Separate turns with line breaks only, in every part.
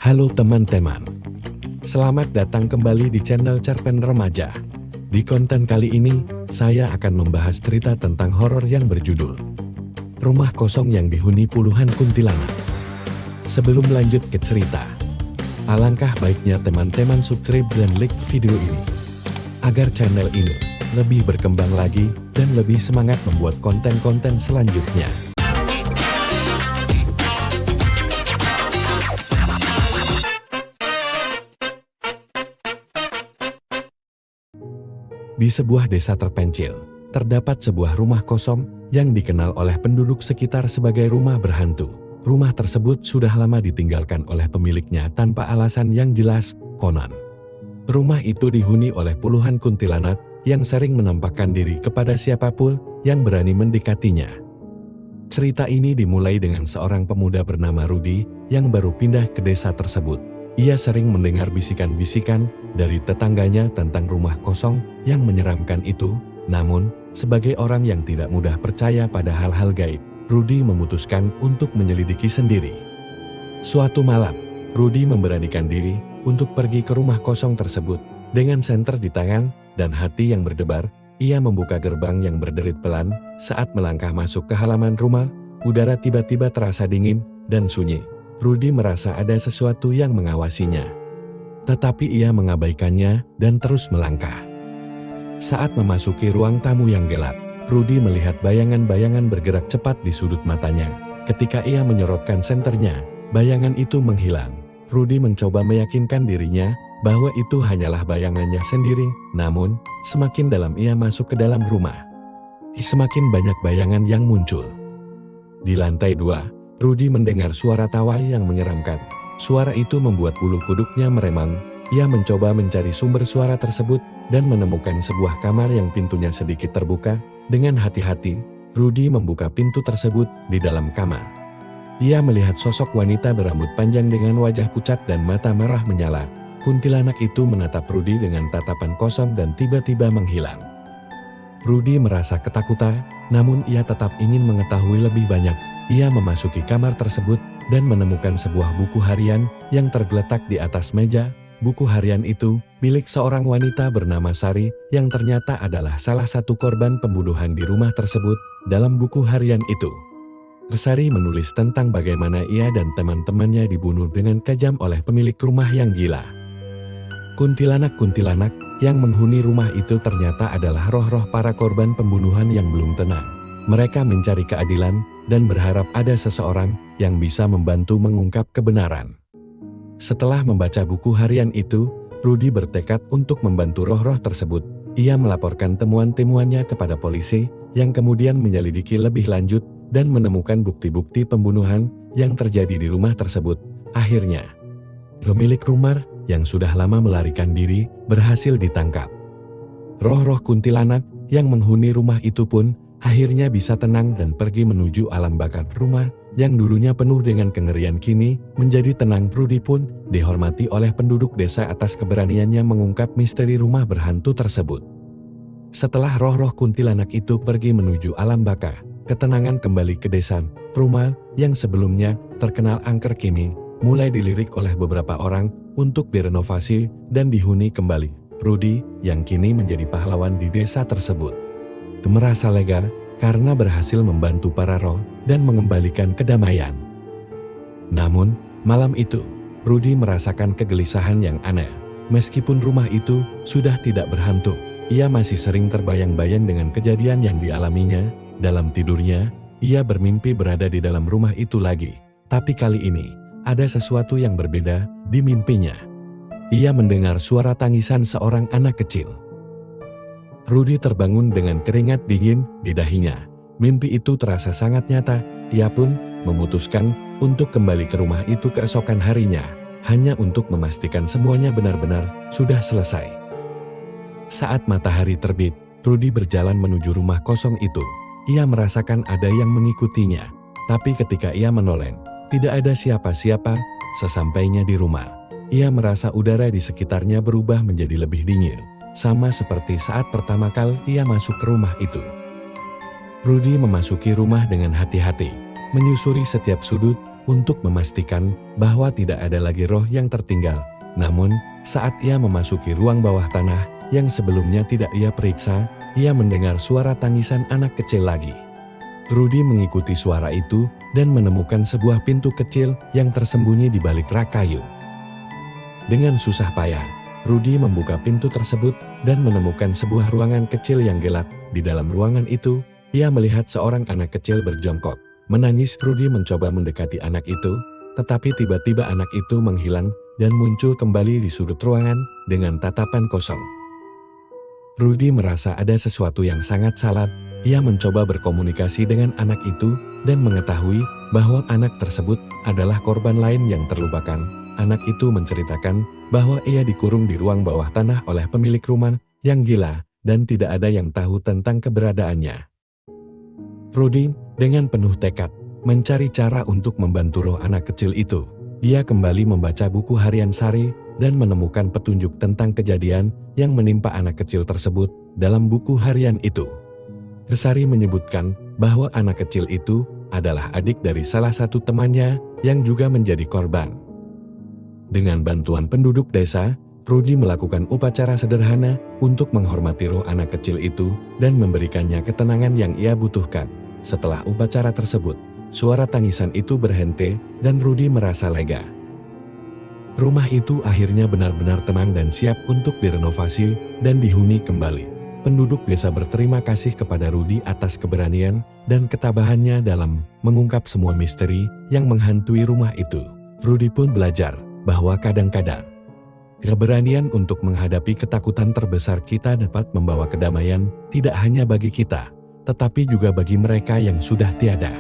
Halo teman-teman, selamat datang kembali di channel Cerpen Remaja. Di konten kali ini, saya akan membahas cerita tentang horor yang berjudul Rumah Kosong yang Dihuni Puluhan Kuntilanak. Sebelum lanjut ke cerita, alangkah baiknya teman-teman subscribe dan like video ini, agar channel ini lebih berkembang lagi dan lebih semangat membuat konten-konten selanjutnya. Di sebuah desa terpencil, terdapat sebuah rumah kosong yang dikenal oleh penduduk sekitar sebagai rumah berhantu. Rumah tersebut sudah lama ditinggalkan oleh pemiliknya tanpa alasan yang jelas, konon. Rumah itu dihuni oleh puluhan kuntilanak yang sering menampakkan diri kepada siapapun yang berani mendekatinya. Cerita ini dimulai dengan seorang pemuda bernama Rudy yang baru pindah ke desa tersebut. Ia sering mendengar bisikan-bisikan dari tetangganya tentang rumah kosong yang menyeramkan itu. Namun, sebagai orang yang tidak mudah percaya pada hal-hal gaib, Rudy memutuskan untuk menyelidiki sendiri. Suatu malam, Rudy memberanikan diri untuk pergi ke rumah kosong tersebut. Dengan senter di tangan dan hati yang berdebar, ia membuka gerbang yang berderit pelan. Saat melangkah masuk ke halaman rumah, udara tiba-tiba terasa dingin dan sunyi. Rudy merasa ada sesuatu yang mengawasinya. Tetapi ia mengabaikannya dan terus melangkah. Saat memasuki ruang tamu yang gelap, Rudy melihat bayangan-bayangan bergerak cepat di sudut matanya. Ketika ia menyorotkan senternya, bayangan itu menghilang. Rudy mencoba meyakinkan dirinya bahwa itu hanyalah bayangannya sendiri. Namun, semakin dalam ia masuk ke dalam rumah, semakin banyak bayangan yang muncul. Di lantai 2, Rudy mendengar suara tawa yang menyeramkan. Suara itu membuat bulu kuduknya meremang. Ia mencoba mencari sumber suara tersebut dan menemukan sebuah kamar yang pintunya sedikit terbuka. Dengan hati-hati, Rudy membuka pintu tersebut. Di dalam kamar, ia melihat sosok wanita berambut panjang dengan wajah pucat dan mata merah menyala. Kuntilanak itu menatap Rudy dengan tatapan kosong dan tiba-tiba menghilang. Rudy merasa ketakutan, namun ia tetap ingin mengetahui lebih banyak. Ia memasuki kamar tersebut dan menemukan sebuah buku harian yang tergeletak di atas meja. Buku harian itu milik seorang wanita bernama Sari yang ternyata adalah salah satu korban pembunuhan di rumah tersebut. Dalam buku harian itu, Sari menulis tentang bagaimana ia dan teman-temannya dibunuh dengan kejam oleh pemilik rumah yang gila. Kuntilanak-kuntilanak yang menghuni rumah itu ternyata adalah roh-roh para korban pembunuhan yang belum tenang. Mereka mencari keadilan dan berharap ada seseorang yang bisa membantu mengungkap kebenaran. Setelah membaca buku harian itu, Rudy bertekad untuk membantu roh-roh tersebut. Ia melaporkan temuan-temuannya kepada polisi, yang kemudian menyelidiki lebih lanjut dan menemukan bukti-bukti pembunuhan yang terjadi di rumah tersebut. Akhirnya, pemilik rumah yang sudah lama melarikan diri berhasil ditangkap. Roh-roh kuntilanak yang menghuni rumah itu pun akhirnya bisa tenang dan pergi menuju alam baka. Rumah yang dulunya penuh dengan kengerian kini menjadi tenang. Rudy pun dihormati oleh penduduk desa atas keberaniannya mengungkap misteri rumah berhantu tersebut. Setelah roh-roh kuntilanak itu pergi menuju alam baka, ketenangan kembali ke desa. Rumah yang sebelumnya terkenal angker kini mulai dilirik oleh beberapa orang untuk direnovasi dan dihuni kembali. Rudy yang kini menjadi pahlawan di desa tersebut merasa lega karena berhasil membantu para roh dan mengembalikan kedamaian. Namun, malam itu, Rudy merasakan kegelisahan yang aneh. Meskipun rumah itu sudah tidak berhantu, ia masih sering terbayang-bayang dengan kejadian yang dialaminya. Dalam tidurnya, ia bermimpi berada di dalam rumah itu lagi. Tapi kali ini, ada sesuatu yang berbeda di mimpinya. Ia mendengar suara tangisan seorang anak kecil. Rudy terbangun dengan keringat dingin di dahinya. Mimpi itu terasa sangat nyata. Ia pun memutuskan untuk kembali ke rumah itu keesokan harinya, hanya untuk memastikan semuanya benar-benar sudah selesai. Saat matahari terbit, Rudy berjalan menuju rumah kosong itu. Ia merasakan ada yang mengikutinya. Tapi ketika ia menoleh, tidak ada siapa-siapa. Sesampainya di rumah, ia merasa udara di sekitarnya berubah menjadi lebih dingin. Sama seperti saat pertama kali ia masuk ke rumah itu. Rudy memasuki rumah dengan hati-hati, menyusuri setiap sudut, untuk memastikan bahwa tidak ada lagi roh yang tertinggal. Namun, saat ia memasuki ruang bawah tanah yang sebelumnya tidak ia periksa, ia mendengar suara tangisan anak kecil lagi. Rudy mengikuti suara itu dan menemukan sebuah pintu kecil yang tersembunyi di balik rak kayu. Dengan susah payah, Rudy membuka pintu tersebut dan menemukan sebuah ruangan kecil yang gelap. Di dalam ruangan itu, ia melihat seorang anak kecil berjongkok. Menangis, Rudy mencoba mendekati anak itu, tetapi tiba-tiba anak itu menghilang dan muncul kembali di sudut ruangan dengan tatapan kosong. Rudy merasa ada sesuatu yang sangat salah. Ia mencoba berkomunikasi dengan anak itu dan mengetahui bahwa anak tersebut adalah korban lain yang terlupakan. Anak itu menceritakan bahwa ia dikurung di ruang bawah tanah oleh pemilik rumah yang gila dan tidak ada yang tahu tentang keberadaannya. Rudy dengan penuh tekad mencari cara untuk membantu roh anak kecil itu. Dia kembali membaca buku harian Sari dan menemukan petunjuk tentang kejadian yang menimpa anak kecil tersebut dalam buku harian itu. Sari menyebutkan bahwa anak kecil itu adalah adik dari salah satu temannya yang juga menjadi korban. Dengan bantuan penduduk desa, Rudy melakukan upacara sederhana untuk menghormati roh anak kecil itu dan memberikannya ketenangan yang ia butuhkan. Setelah upacara tersebut, suara tangisan itu berhenti dan Rudy merasa lega. Rumah itu akhirnya benar-benar tenang dan siap untuk direnovasi dan dihuni kembali. Penduduk desa berterima kasih kepada Rudy atas keberanian dan ketabahannya dalam mengungkap semua misteri yang menghantui rumah itu. Rudy pun belajar bahwa kadang-kadang keberanian untuk menghadapi ketakutan terbesar kita dapat membawa kedamaian tidak hanya bagi kita, tetapi juga bagi mereka yang sudah tiada.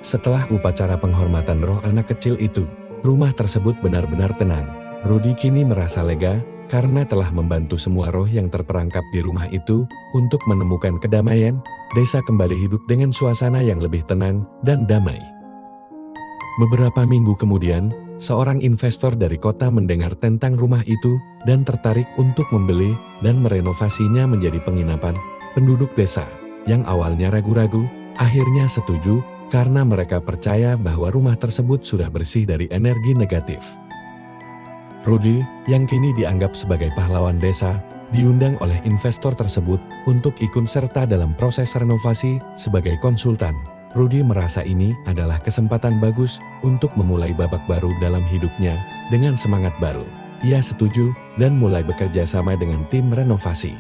Setelah upacara penghormatan roh anak kecil itu, rumah tersebut benar-benar tenang. Rudy kini merasa lega karena telah membantu semua roh yang terperangkap di rumah itu untuk menemukan kedamaian. Desa kembali hidup dengan suasana yang lebih tenang dan damai. Beberapa minggu kemudian, seorang investor dari kota mendengar tentang rumah itu dan tertarik untuk membeli dan merenovasinya menjadi penginapan. Penduduk desa yang awalnya ragu-ragu akhirnya setuju karena mereka percaya bahwa rumah tersebut sudah bersih dari energi negatif. Rudy, yang kini dianggap sebagai pahlawan desa, diundang oleh investor tersebut untuk ikut serta dalam proses renovasi sebagai konsultan. Rudy merasa ini adalah kesempatan bagus untuk memulai babak baru dalam hidupnya dengan semangat baru. Ia setuju dan mulai bekerja sama dengan tim renovasi.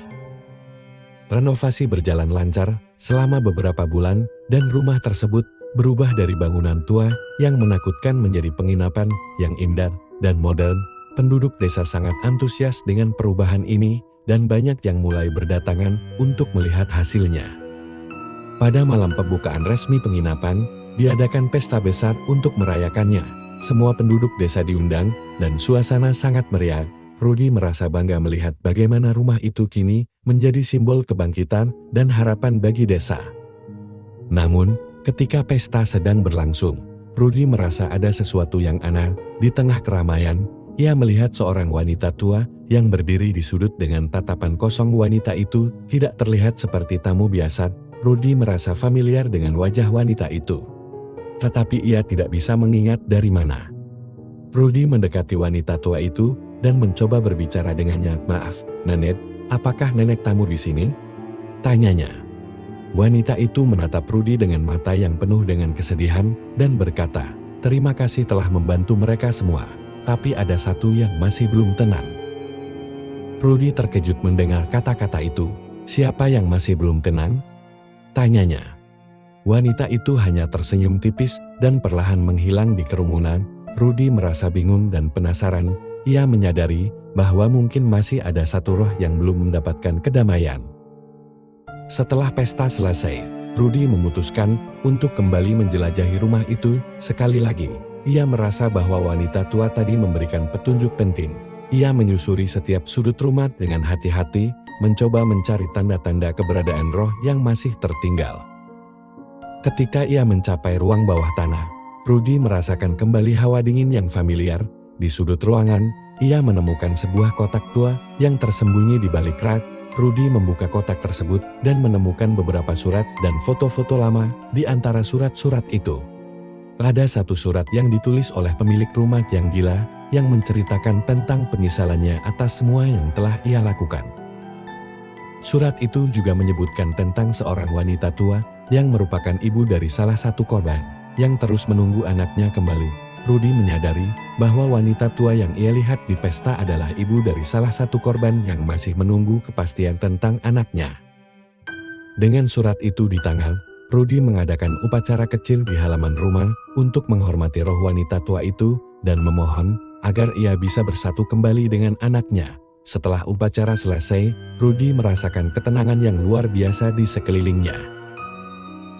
Renovasi berjalan lancar selama beberapa bulan dan rumah tersebut berubah dari bangunan tua yang menakutkan menjadi penginapan yang indah dan modern. Penduduk desa sangat antusias dengan perubahan ini dan banyak yang mulai berdatangan untuk melihat hasilnya. Pada malam pembukaan resmi penginapan, diadakan pesta besar untuk merayakannya. Semua penduduk desa diundang dan suasana sangat meriah. Rudy merasa bangga melihat bagaimana rumah itu kini menjadi simbol kebangkitan dan harapan bagi desa. Namun, ketika pesta sedang berlangsung, Rudy merasa ada sesuatu yang aneh. Di tengah keramaian, ia melihat seorang wanita tua yang berdiri di sudut dengan tatapan kosong. Wanita itu tidak terlihat seperti tamu biasa. Rudy merasa familiar dengan wajah wanita itu, tetapi ia tidak bisa mengingat dari mana. Rudy mendekati wanita tua itu dan mencoba berbicara dengannya. "Maaf, Nenek, apakah nenek tamu di sini?" tanyanya. Wanita itu menatap Rudy dengan mata yang penuh dengan kesedihan dan berkata, "Terima kasih telah membantu mereka semua, tapi ada satu yang masih belum tenang." Rudy terkejut mendengar kata-kata itu. "Siapa yang masih belum tenang?" tanyanya. Wanita itu hanya tersenyum tipis dan perlahan menghilang di kerumunan. Rudy merasa bingung dan penasaran. Ia menyadari bahwa mungkin masih ada satu roh yang belum mendapatkan kedamaian. Setelah pesta selesai, Rudy memutuskan untuk kembali menjelajahi rumah itu sekali lagi. Ia merasa bahwa wanita tua tadi memberikan petunjuk penting. Ia menyusuri setiap sudut rumah dengan hati-hati, mencoba mencari tanda-tanda keberadaan roh yang masih tertinggal. Ketika ia mencapai ruang bawah tanah, Rudy merasakan kembali hawa dingin yang familiar. Di sudut ruangan, ia menemukan sebuah kotak tua yang tersembunyi di balik rak. Rudy membuka kotak tersebut dan menemukan beberapa surat dan foto-foto lama di antara surat-surat itu. Ada satu surat yang ditulis oleh pemilik rumah yang gila, yang menceritakan tentang penyesalannya atas semua yang telah ia lakukan. Surat itu juga menyebutkan tentang seorang wanita tua, yang merupakan ibu dari salah satu korban, yang terus menunggu anaknya kembali. Rudy menyadari bahwa wanita tua yang ia lihat di pesta adalah ibu dari salah satu korban yang masih menunggu kepastian tentang anaknya. Dengan surat itu di tangan, Rudy mengadakan upacara kecil di halaman rumah untuk menghormati roh wanita tua itu dan memohon agar ia bisa bersatu kembali dengan anaknya. Setelah upacara selesai, Rudy merasakan ketenangan yang luar biasa di sekelilingnya.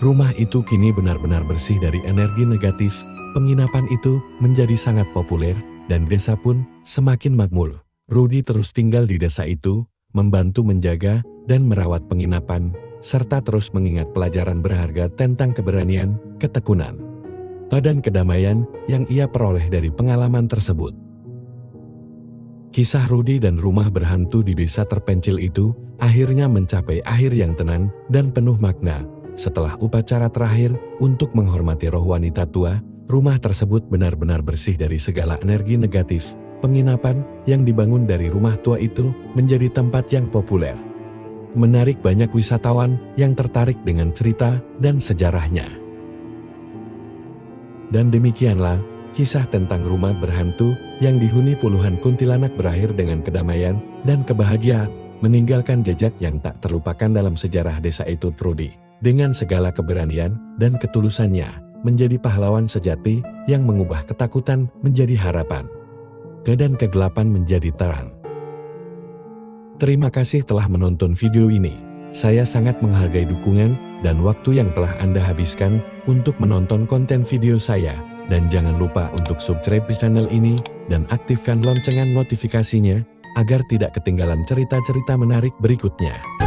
Rumah itu kini benar-benar bersih dari energi negatif. Penginapan itu menjadi sangat populer dan desa pun semakin makmur. Rudy terus tinggal di desa itu, membantu menjaga dan merawat penginapan, serta terus mengingat pelajaran berharga tentang keberanian, ketekunan, dan kedamaian yang ia peroleh dari pengalaman tersebut. Kisah Rudy dan rumah berhantu di desa terpencil itu akhirnya mencapai akhir yang tenang dan penuh makna. Setelah upacara terakhir untuk menghormati roh wanita tua, rumah tersebut benar-benar bersih dari segala energi negatif. Penginapan yang dibangun dari rumah tua itu menjadi tempat yang populer, menarik banyak wisatawan yang tertarik dengan cerita dan sejarahnya. Dan demikianlah kisah tentang rumah berhantu yang dihuni puluhan kuntilanak berakhir dengan kedamaian dan kebahagiaan, meninggalkan jejak yang tak terlupakan dalam sejarah desa itu. Rudy, dengan segala keberanian dan ketulusannya, menjadi pahlawan sejati yang mengubah ketakutan menjadi harapan, dan kegelapan menjadi terang. Terima kasih telah menonton video ini. Saya sangat menghargai dukungan dan waktu yang telah Anda habiskan untuk menonton konten video saya. Dan jangan lupa untuk subscribe channel ini dan aktifkan lonceng notifikasinya agar tidak ketinggalan cerita-cerita menarik berikutnya.